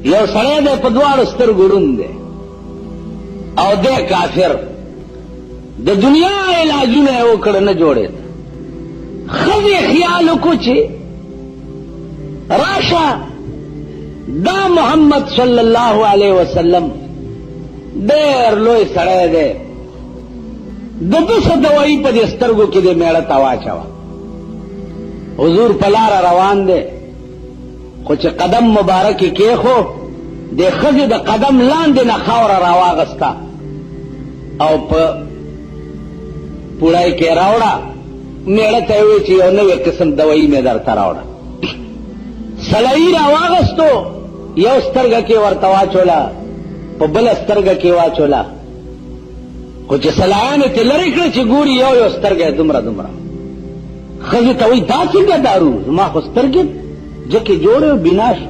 یو سړی دی په دواړو سترګو ړوند دی او دی کافر. د دنیا علاجونه یې وکړه نه جوړېده. ښځې خیال وکړو چې راشه دا محمد صلی الله علیه وسلم ډېر لوی سړی دی، د ده څه دوايي په دې سترګو کې دې میړه ته واچوه. حضور په لاره روان دی، خو چې قدم مبارک یې کېښو د ښځې د قدم لاندې نه خاوره راواغسته او په پوړی کې راوړه. میړه ته یې وویل چې یو نوی قسم دوايي مې درته راوړه. سلایي راواغستو، یو سترګه کې ورته واچوله، په بله سترګه کې واچوله، خو چې سلایانې ترې لرې کړه چې ګوري یو یو سترګه یې دومره دومره. ښځې ته وایي دا څنګه دارو، زما خو سترګې جکې جوړې او بنا شو.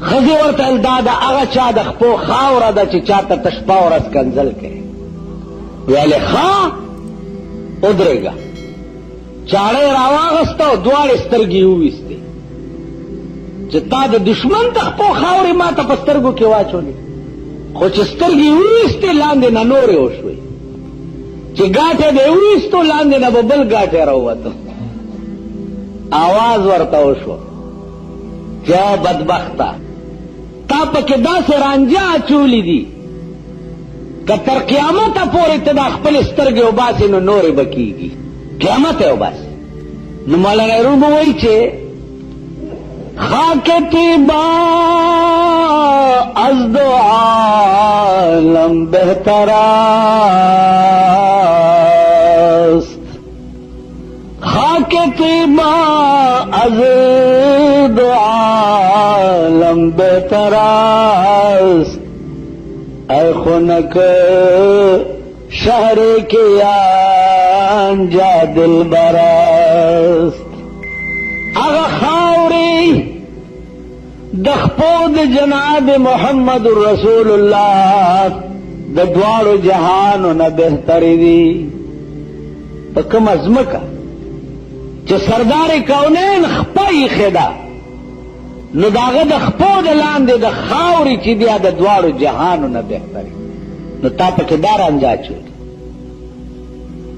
ښځې ورته ویل دا د هغه چا د خپو خاوره ده چې چا ته ته شپه ورځ کنځل کوي. ویلې ښه ودرېږه. چاړه یې راواغسته او دواړې سترګې یې وویستې چې تا د دشمن د خپو خاورې ما ته په سترګو کې واچولې. خو چې سترګې یې وویستې لاندې نه نورې وشوې، چې ګاټې به یې وویستو لاندې نه به بل ګاټې راووتو. آواز ورته وشو چې بدبخته تا پکې داسې رانجه اچولي دي که تر قیامته پورې ته دا خپلې سترګې وباسې نو نورې به کېږي، قیامت یې وباسې. نو مولانا روم به وایي چې خاک طیبا از دو عالم بهتر است، خاک طیبا از دو عالم بهتر است، ای خنک شهر کی آنجا دلبر است. اغا خاوری د خپو د جناب محمد رسول الله د دواړو جهانو نه بهترې دي. په کومه ځمکه چې سردار کونین خپه ایښې ده نو د هغه د خپو د لاندې د خاورې چې بیا د دواړو جهانو نه بهترې، نو تا پکې دا رانجه اچولې.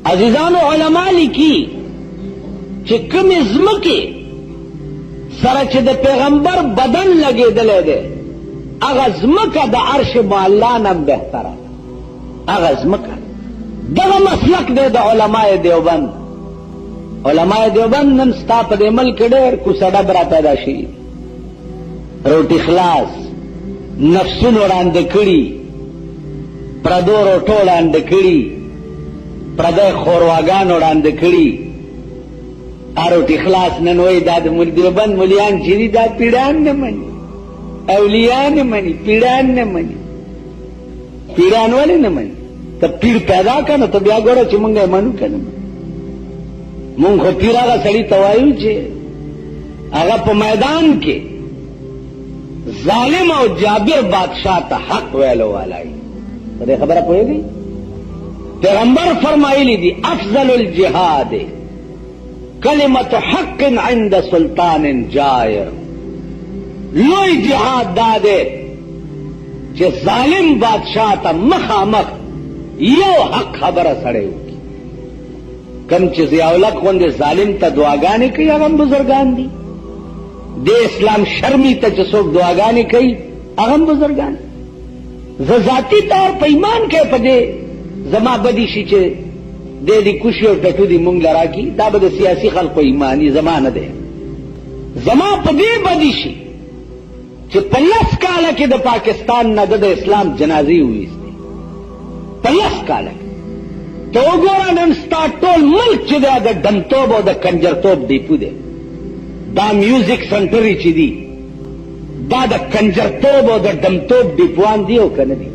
عزیزانو علما لیکي چې کومې ځمکې سره چې د پیغمبر بدن لګېدلی دی هغه ځمکه د عرش معلا نه هم بهتره ده. هغه ځمکه دغه مسلک دی د علماء دیوبند. علماء دیوبند نن ستا په دې ملک ډېر کوڅه ډب را پیدا شي، روټي خلاص نفسونو ړانده کړي، پردو روټو ړانده کړي، پردی خورواګانو ړانده کړي. روټي خلاص نن وایي دا د دیوبند ملیان چې دي دا پیړان نه مني، اولیان نه مني، پیړان نه مني. پیړان ولې نه مني؟ ته پیر پیدا که نو ته بیا ګوره چې مونږ یې منو که نه منو. مونږ خو پیر هغه سړي ته وایو چې هغه په میدان کې ظالم او جابر بادشاہ ته حق ویلو والی. په دې خبره پوهېږئ؟ پیغمبر فرمایلی دي افضل الجهاد کلمت حق عند سلطان جائر. لوی جهاد دا دی چې ظالم بادشاہ ته مخامخ یو حق خبره سړی وکړي. کم چې ضیاءالحق غوندې ظالم ته دعاګانې کوي هغه هم بزرګان دي. د اسلام شرمي ته چې څوک دعاګانې کوي هغه هم بزرګان. زه ذاتي طور په ایمان کې په دې زما بدي شي چې دې کوشي او ټټو دي مونږ لرا کی، دا به د سیاسي خلکو ایمانی زما نه دی. زما په دې بدي شي چې په 10 کاله کې د پاکستان نه د اسلام جنازې وویستې. په 10 کاله کې ته وګوره نن ستا ټول ملک چې دی د ډمتوب او د کنجرتوب ډیپو دی. دا میوزک سنټرې چې دي دا د کنجرتوب او د ډمتوب ډیپوان دي او که نه دي؟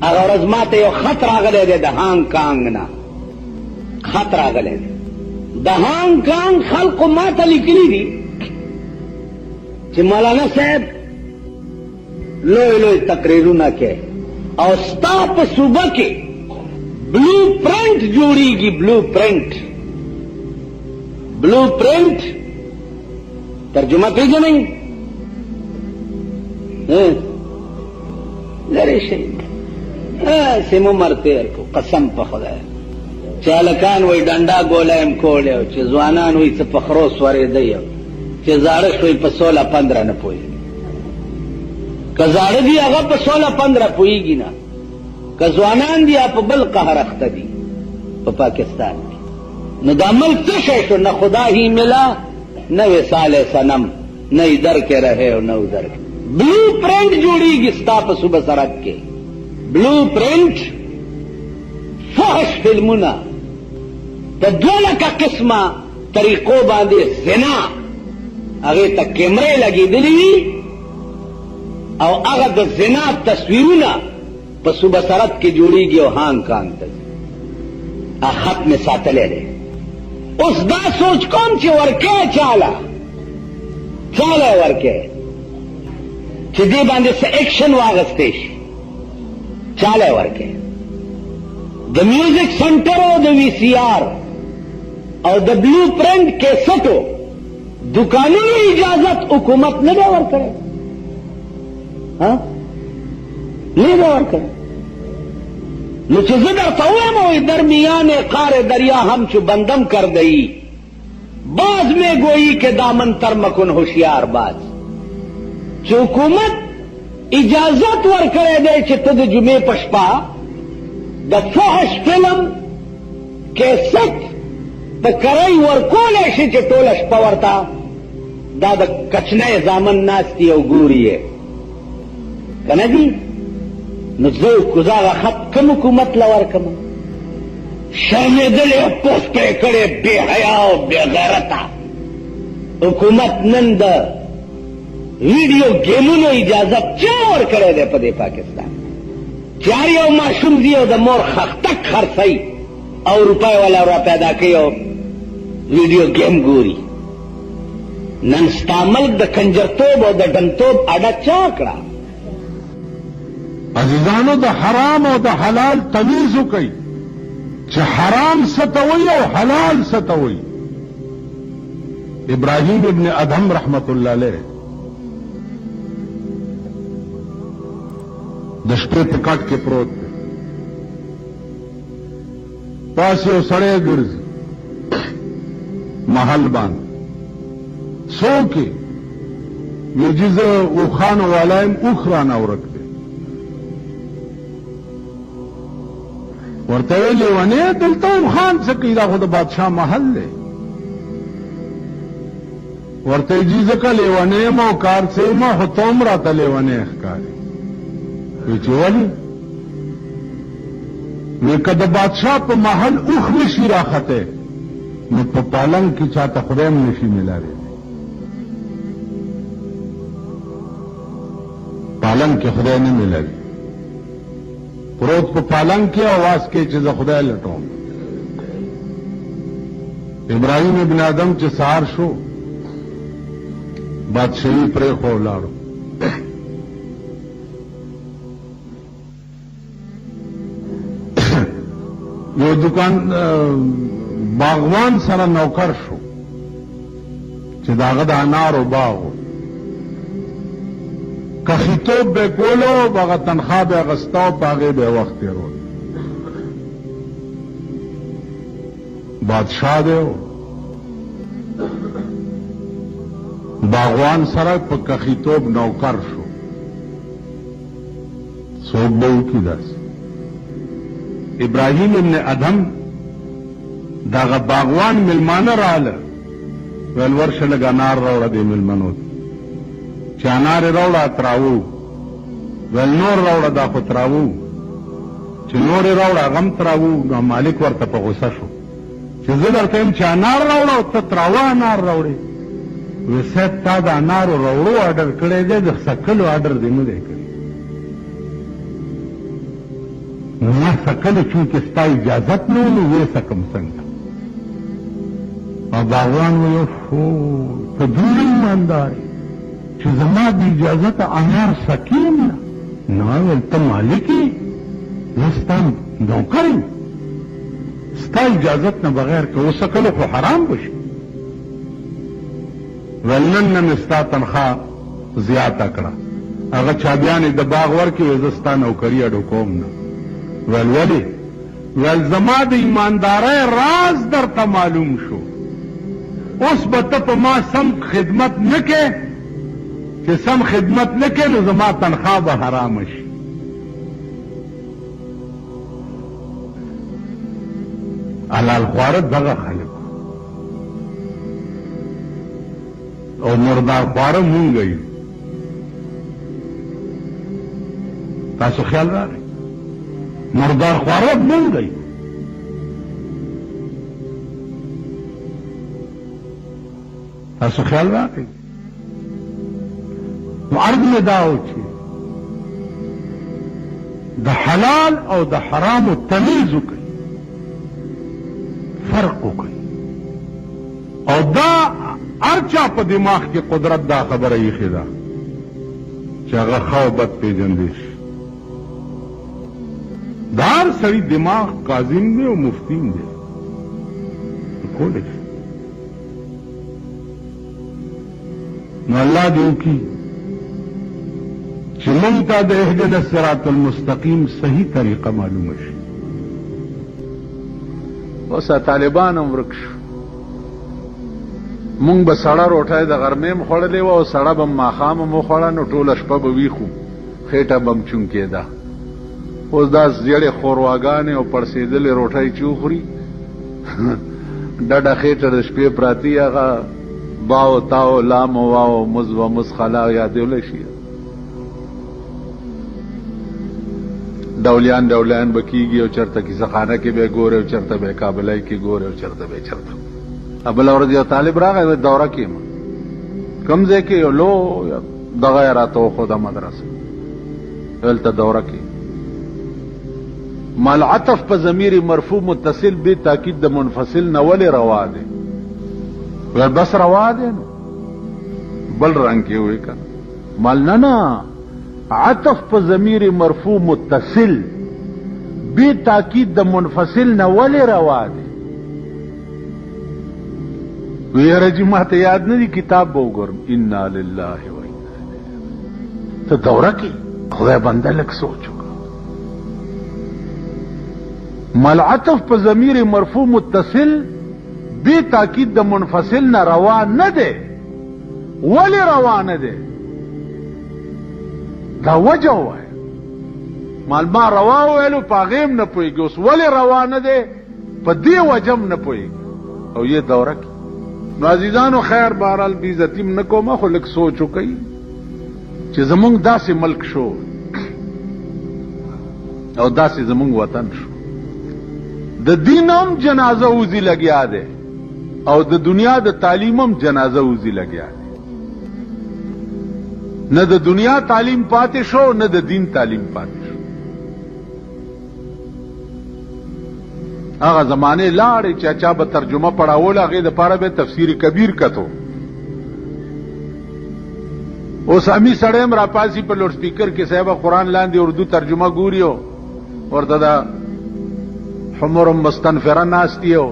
هغه ورځ ما ته یو خط راغلی دی د هانګ کانګ نه، خط راغلی دی د هانګ کانګ خلقو ما ته لیکلي دي چې مولانا صاحب لوی لوی تقریرونه کوي او ستا په صوبه کې بلو پرنٹ جوړیږي. بلو پرنٹ ترجمه پیژنئ؟ لرې شئ هسې مو مر تېر کو قسم په خدای چې هلکان وایي ډنډا ګوله یم کولی او چې ځوانان وایي څه په خرو سورېدی او چې زاړه شوي په 16-15 نه پوهېږي که زاړه دي هغه په 16-15 پوهېږي نه که ځوانان دي یا په بل قهر اخته دي په پاکستان کې نو دا ملک څه شی شو نه خدا ہی ملا نہ وصال صنم نہ ادھر کے رہے اور نہ ادھر کے بلو پرنٹ جوړیږي ستا په صوبه سرحد کې بلو پرنٹ فحش فلمونه په 200 قسمه طریقو باندې زنا هغې ته کیمرې لګېدلې وي او هغه د زنا تصویرونه په صوبه سرحد کې جوړیږي او هانګ کانګ ته خط مې ساتلی دی اوس دا سوچ کوم چې ورکې چاله ورکې چې دې باندې څه ایکشن واغستی شي چاله ورکې د میوزک سنټر او د وی سی آر او د بلو پرنٹ کیسټو دکانونو اجازت حکومت نه دی ورکړی نه دی ورکړی نو چې زه درته ووایم وایي درمیان قار دریا ہم چو بندم کر گئی باز میں گوئی کہ دامن تر مکن ہوشیار باز چې حکومت اجازت ورکړی دی چې ته د جمعې په شپه د فحش فلم کیسټ ته کرۍ ورکولی شي چې ټوله شپه ورته دا د کچنۍ زامن ناست دي او ګوري یې که نه دي نو زه کوزاغه خط کوم حکومت له ورکړم شرمېدلې او پوسټ یې کړې بې حیا او بې غیرته حکومت نن د ویډیو گیمونو اجازت چا ورکړی دی په دې پاکستان چې هر یو ماشوم ځي او د مور خښتک خرڅوي او روپۍ والا را پیدا کوي او ویډیو گیم ګوري نن ستا ملک د کنجرتوب او د ډنتوب اډه چا کړه عزیزانو د حرام او د حلال تمیز وکړئ چې حرام څه ته وایي او حلال څه ته وایي ابراهیم ابن ادهم رحمت الله علیه د شپې په کټ کې پروت دی پاس یو سړی ګرځي محل باندې څوک یې وایي زه اوښانو والا یم اوښ رانه ورک دی ورته ویې لیونی دلته اوښان څه کوي دا خو د بادشاه محل دی ورته یې جي ځکه لیونی یم او کار څه یم خو ته هم راته لیونی ښکارې وی چې ولې وی که د بادشاه په محل اوښ نشي راختی نو په پالنګ کې چاته خدای هم نشي میلاوی پالنګ کې خدای نه میلاوي پروت په پالنګ کې आवाज کې چې زه خدای لټوم ابراهیم ابن آدم چې سهار شو بادشاہي پرې خو لاړو یو دکان باغوان سره نوکر شو چې داغه د انارو باغ کخیتوب به کولو باغه تنخواه به اغستا پاغه به وخت تیرول بادشاہ دی باغوان سره په کخیتوب نوکر شو څوک به وکړي داسې ابراهیم ابن ادهم داغه باغوان ملمانه رااله ویل ورشه لږ انار راوړه دې ملمنو چې انار یې راوړه تراوو ویل نور راوړه دا خو تراوو چې نور یې راوړه هغه هم تراوو نو مالک ورته په غوسه شو چې زه درته یم چې انار راوړه او ته تراوه انار راوړې وی صاحب تا د انارو راوړو آډر کړی دی د سکلو آډر دې نه دی کړی نو ما سکلو چونکې ستا اجازت نه و نو ویې سکم څنګه او باغوان ویل فو ته دومره ایماندار یې چې زما د اجازته انار سکیم نه نو ویل ته مالک یې زه ستا نوکر یم ستا اجازت نه بغیر که وسکلو خو حرام بشي ویل نن مې ستا تنخواه زیاته کړه هغه چابیانې د باغ ورکې وې زه ستا نوکري اډو کوم نه. ویل ولې؟ ویل زما د ایماندارۍ راز درته معلوم شو، اوس به ته په ما سم خدمت نه کې، چې سم خدمت نه کې نو زما تنخوا به حرامه شي. حلال خواره دغه خلک او مردار خواره مونږ یو. تاسو خیال راغی؟ مردار خواره مونږ یو. تاسو خیال راغی؟ نو عرض مې دا و چې د حلال او د حرامو تمیز وکړئ، فرق وکړئ، او دا هر چا په دماغ کې قدرت دا خبره ایښې ده چې هغه ښه او بد پېژندی شي. د هر سړي دماغ کاظم دی او مفتیم دی، کولی شي. نو الله دې وکړي چې موږ ته د اهدنا الصراط المستقیم صحیح طریقه معلومه شي. اوس طالبان هم ورک شو. مونږ به سړه روټۍ د غرمې م خوړلې وه او سړه به م ماښام م وخوړه، نو ټوله شپه به ویښو، خېټه به م چون کېده. اوس دا زیړې خورواګانې او پړسېدلې روټۍ چې وخوري ډډه خېټه د شپې پراتي، هغه باو تاو لام و واو مز و مز خلا یادولی شي. ډولیان ډولیان به کېږي او چېرته کیسهخانه کې به یې ګورې او چېرته به یې کابلۍ کې ګورې او چېرته به یې چېرته. بله ورځ یو طالب راغی، دوره کې یم، کوم ځای کې یو لوی دغه یې راته وښوده مدرسه، دلته دوره کې مال عطف په ضمیر مرفوع متصل بې تاکید د منفصل نه ولې روا دی؟ ویل بس روا دی نو بل رنګ کې وی که مال نه عطف په ضمیر مرفوع متصل بې تاکید د منفصل نه ولې روا دی؟ ویره جی ما ته یاد نه دی، کتاب به وګورم. انا لله و انا الیه. ته دوره کې خدای بنده لږ سوچ وکړه. ملعطف په ضمیر مرفوع متصل بې تاکید د منفصل نه روا نه دی. ولې روا نه دی؟ دا وجه ووایه. مال ما روا ویلو په هغې هم نه پوهېږي، اوس ولې روا نه دی په دې وجه هم نه پوهېږي. او یې دوره کې نو عزیزانو خیر بهرحال بې عزتیم نه کومه، خو لږ سوچ وکئ چې زمونږ داسې ملک شو او داسې زمونږ وطن شو، د دین هم جنازه وزي لګیا دی او د دنیا د تعلیم هم جنازه وزي لګیا دی. نه د دنیا تعلیم پاتې شو، نه د دین تعلیم پاتې شو. هغه زمانه لاړې چې چا به ترجمه پڑھاول، هغې دپاره به تفسیر کبیر کتو. اوس امي سړی هم راپاسي په لوډ سپیکر کې صاحبه قرآن لاندې اردو ترجمه ګوري او ورته دا حمر مستنفره ناستي او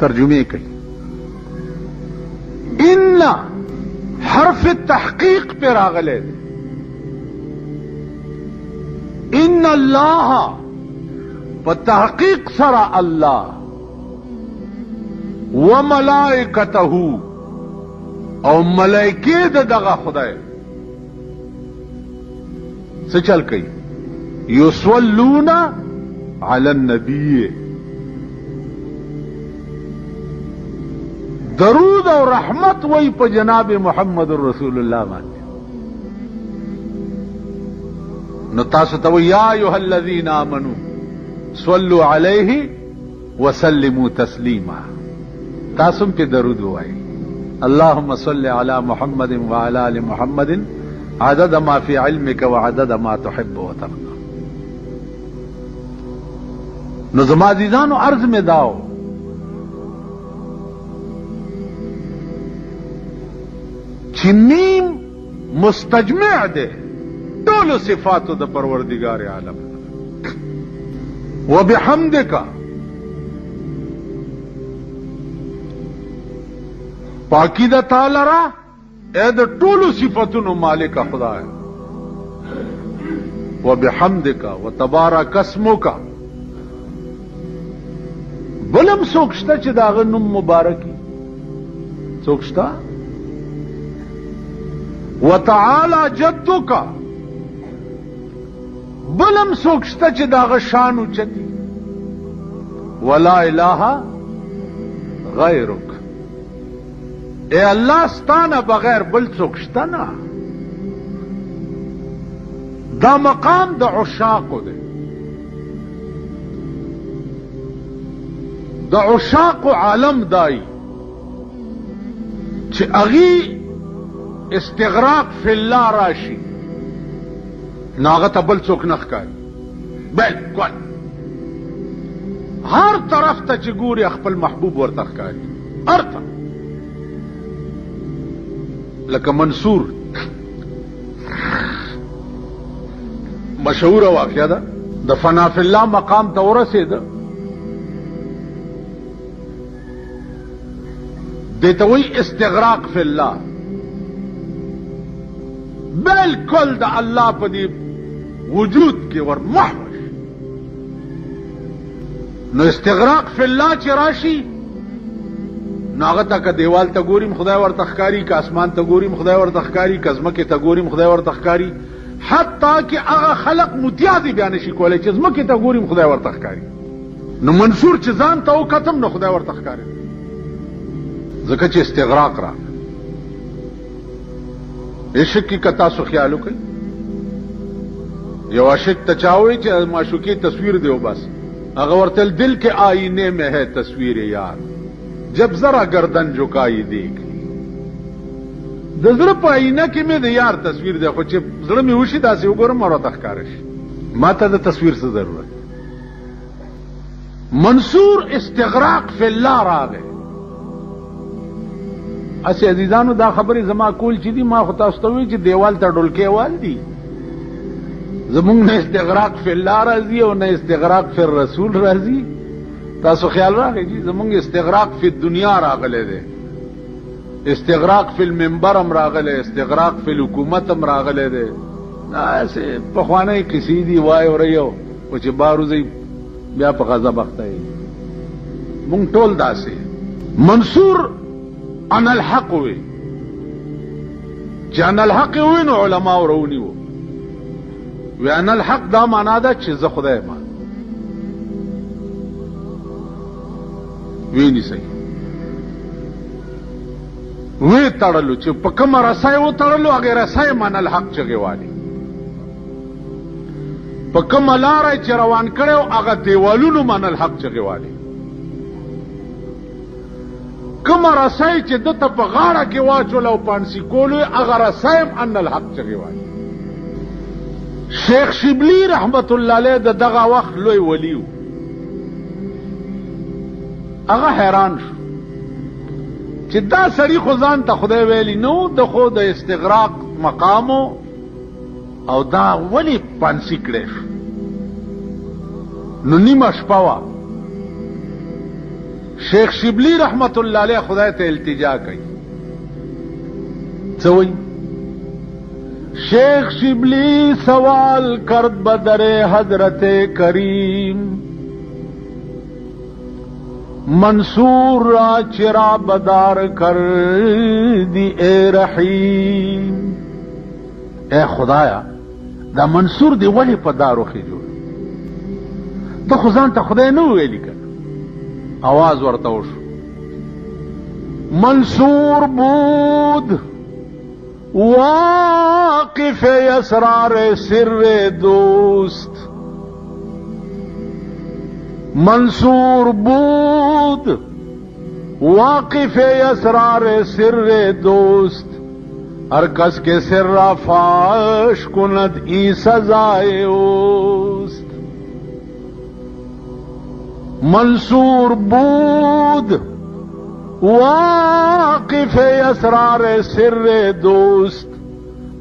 ترجمه کوي. ان حرف تحقیق پر راغلی دی. ان الله په تحقیق سره الله و ملائکته او ملائکه دغه خدای څه چل کوي؟ یصلون علی النبی، درود او رحمت وی په جناب محمد رسول الله باندې. نو تاسو ته یا ایها الذین آمنوا صلوا علیه وسلموا تسلیما، تاسو په درود وایي. اللهم صل علی محمد وعلى آل محمد عدد ما فی علمک وعدد ما تحب وترضى. نو زما عزیزانو عرض میں داو چې میم مستجمع ده ټول صفاتو د پروردگار عالم وبحمدک، پاکی د تعالی را اے د ټولو صفاتونو مالک خدای وبحمدک وتبارک اسمک بلم سوکشته چې داغه نوم مبارکي سوکشته وتعالى جدک بلم سوکشته چې داغه شان اوچتي ولا اله غیرک اے اللہ ستانه بغیر بل څوک شته نه دا مقام د عشاق دی د عشاق عالم دای چې اغي استغراق فی الله راشي ناغه تبل څوک نه ښکاري بالکل هر طرف ته چې ګوري خپل محبوب ورته ښکاري ارته لکه منصور مشهور واقعه ده د فنا فی الله مقام ته ورسېده دته وی استغراق فی الله بالکل د الله په دې وجود کې ور محوش نو استغراق فی الله چې راشي ناغه تا که دیوال ته ګوریم خدای ورته ښکاری که اسمان ته ګوریم خدای ورته ښکاری که ځمکې ته ګوریم خدای ورته ښکاری حتی که هغه خلق متیازي بیا نشي کولی چې ځمکې ته ګوریم خدای ورته ښکاری نو منصور چې ځان ته وکتم نو خدای ورته ښکاری ځکه چې استغراق را عشق کې که تاسو خیال وکړئ یو عاشق ته چاوي چې معشوقې تصویر دی بس هغه ورته دل کې آئینے میں ہے تصویر یار جب ذرا گردن جھکائی دیکھ لی د زړه په آئینه کې مې د یار تصویر دی خو چې زړه مې وشي داسې وګورم او راته ښکاره شي ما ته د تصویر څه ضرورت منصور استغراق فی الله راغی اسی عزیزانو دا خبرې زما کول چې دي ما خو تاسو ته وی چې دیوال ته ډولکې وال دي زمونږ نه استغراق فی الله راځي او نه استغراق فی الرسول راځي تاسو خیال راغی جی زمونږ استغراق فی الدنیا راغله ده استغراق فی المنبر هم راغله استغراق فی الحکومت هم راغله ده اسه په خوانه کسی دی وای اوریو او چې باروزی بیا په غضب اخته مونږ ټول داسې منصور ان الحق وی چې ان الحق وی نو علما ورونی وو وی ان الحق دا معنا ده چې زه خدای ما ویني سي وی تړلو چې په کوم رسای و تړلو هغه رسای من الحق چغيوالي په کوم لار چې روان کړو هغه دیوالونو من الحق چغيوالي کوم رسای چې دته په غاړه کې واچول او پانسی کولو هغه رسای ان الحق چغيوالي شیخ شبلی رحمت الله علیه دغه وخت لوی ولیو هغه حیران شو چې دا سړی خو ځان ته خدای ویلی نو د خو د استغراق مقامو او دا ولی پانسی کړی شو نو نیمه شپه وه شیخ شبلی رحمت الله علیه خدای ته التجا کوي څه وایي شیخ شبلی سوال کرد بدر حضرت کریم منصور را چرا بدار کر دی اے رحیم اے خدایا دا منصور دی ولی په دارو خېجو ته خو ځان ته خدای نه ویلی کنه आवाज ورته وشو منصور بود واقف اسرار سر دوست منصور بود واقف اسرار سر دوست ہر کس کے سر را فاش کند ای سزائے اوست منصور بود واقف اسرار سر دوست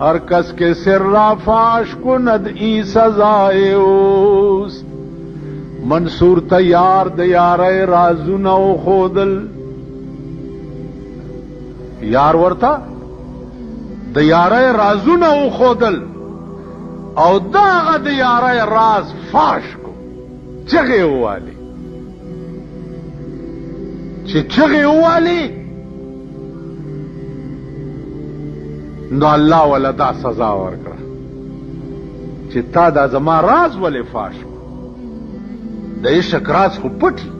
ہر کس کے سر را فاش کند ای سزائے اوست منصور تیار دیار رازونه خودل یار ورتا د یارۍ رازونه وښودل او دغه د یارۍ راز فاش کو، چغې ووالي. چې چغې ووالي نو الله ولا دا سزا ورکړه چې تا دا زما راز ولې فاش کو. د عشق راز خو پټي